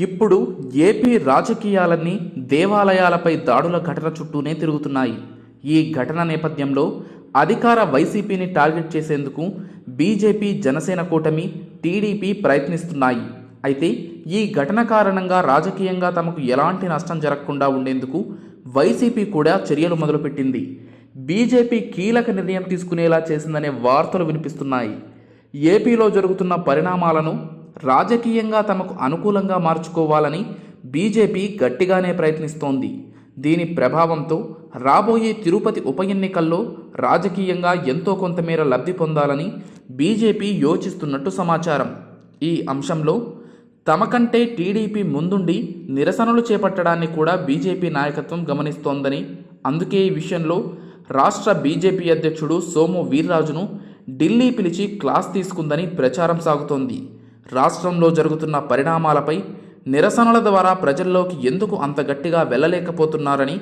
ఇప్పుడు ఏపీ రాజకీయాలన్నీ దేవాలయాలపై దాడుల ఘటన చుట్టూనే తిరుగుతున్నాయి. ఈ ఘటన నేపథ్యంలో అధికార వైసీపీని టార్గెట్ చేసేందుకు బీజేపీ, జనసేన కూటమి, టీడీపీ ప్రయత్నిస్తున్నాయి. అయితే ఈ ఘటన కారణంగా రాజకీయంగా తమకు ఎలాంటి నష్టం జరగకుండా ఉండేందుకు వైసీపీ కూడా చర్యలు మొదలుపెట్టింది. బీజేపీ కీలక నిర్ణయం తీసుకునేలా చేసిందనే వార్తలు వినిపిస్తున్నాయి. ఏపీలో జరుగుతున్న పరిణామాలను రాజకీయంగా తమకు అనుకూలంగా మార్చుకోవాలని బీజేపీ గట్టిగానే ప్రయత్నిస్తోంది. దీని ప్రభావంతో రాబోయే తిరుపతి ఉప ఎన్నికల్లో రాజకీయంగా ఎంతో కొంతమేర లబ్ధి పొందాలని బీజేపీ యోచిస్తున్నట్టు సమాచారం. ఈ అంశంలో తమ కంటే టీడీపీ ముందుండి నిరసనలు చేపట్టడాన్ని కూడా బీజేపీ నాయకత్వం గమనిస్తోందని, అందుకే ఈ విషయంలో రాష్ట్ర బీజేపీ అధ్యక్షుడు సోము వీర్రాజును ఢిల్లీ పిలిచి క్లాస్ తీసుకుందని ప్రచారం సాగుతోంది. రాష్ట్రంలో జరుగుతున్న పరిణామాలపై నిరసనల ద్వారా ప్రజల్లోకి ఎందుకు అంత గట్టిగా వెళ్ళలేకపోతున్నారని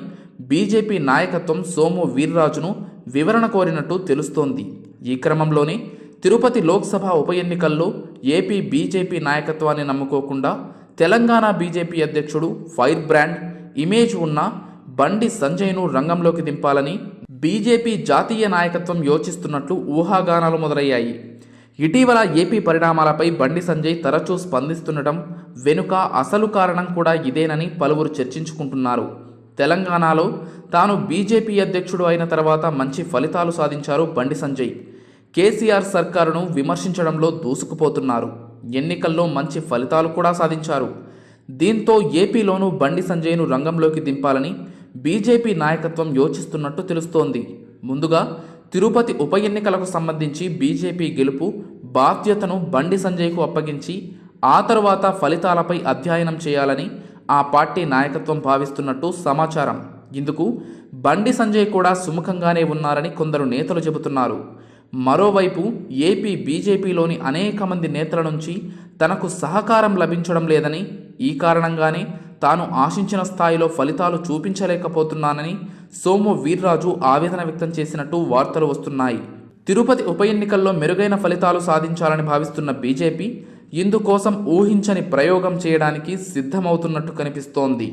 బీజేపీ నాయకత్వం సోము వీర్రాజును వివరణ కోరినట్టు తెలుస్తోంది. ఈ క్రమంలోనే తిరుపతి లోక్సభ ఉప ఎన్నికల్లో ఏపీ బీజేపీ నాయకత్వాన్ని నమ్ముకోకుండా తెలంగాణ బీజేపీ అధ్యక్షుడు ఫైర్ బ్రాండ్ ఇమేజ్ ఉన్న బండి సంజయ్ను రంగంలోకి దింపాలని బీజేపీ జాతీయ నాయకత్వం యోచిస్తున్నట్లు ఊహాగానాలు మొదలయ్యాయి. ఇటీవల ఏపీ పరిణామాలపై బండి సంజయ్ తరచూ స్పందిస్తుండటం వెనుక అసలు కారణం కూడా ఇదేనని పలువురు చర్చించుకుంటున్నారు. తెలంగాణలో తాను బీజేపీ అధ్యక్షుడు అయిన తర్వాత మంచి ఫలితాలు సాధించారు బండి సంజయ్. కేసీఆర్ సర్కారును విమర్శించడంలో దూసుకుపోతున్నారు. ఎన్నికల్లో మంచి ఫలితాలు కూడా సాధించారు. దీంతో ఏపీలోనూ బండి సంజయ్ను రంగంలోకి దింపాలని బీజేపీ నాయకత్వం యోచిస్తున్నట్టు తెలుస్తోంది. ముందుగా తిరుపతి ఉప ఎన్నికలకు సంబంధించి బీజేపీ గెలుపు బాధ్యతను బండి సంజయ్కు అప్పగించి ఆ తరువాత ఫలితాలపై అధ్యయనం చేయాలని ఆ పార్టీ నాయకత్వం భావిస్తున్నట్టు సమాచారం. ఇందుకు బండి సంజయ్ కూడా సుముఖంగానే ఉన్నారని కొందరు నేతలు చెబుతున్నారు. మరోవైపు ఏపీ బీజేపీలోని అనేక మంది నేతల నుంచి తనకు సహకారం లభించడం లేదని, ఈ కారణంగానే తాను ఆశించిన స్థాయిలో ఫలితాలు చూపించలేకపోతున్నానని సోము వీర్రాజు ఆవేదన వ్యక్తం చేసినట్టు వార్తలు వస్తున్నాయి. తిరుపతి ఉప ఎన్నికల్లో మెరుగైన ఫలితాలు సాధించాలని భావిస్తున్న బీజేపీ ఇందుకోసం ఊహించని ప్రయోగం చేయడానికి సిద్ధమవుతున్నట్టు కనిపిస్తోంది.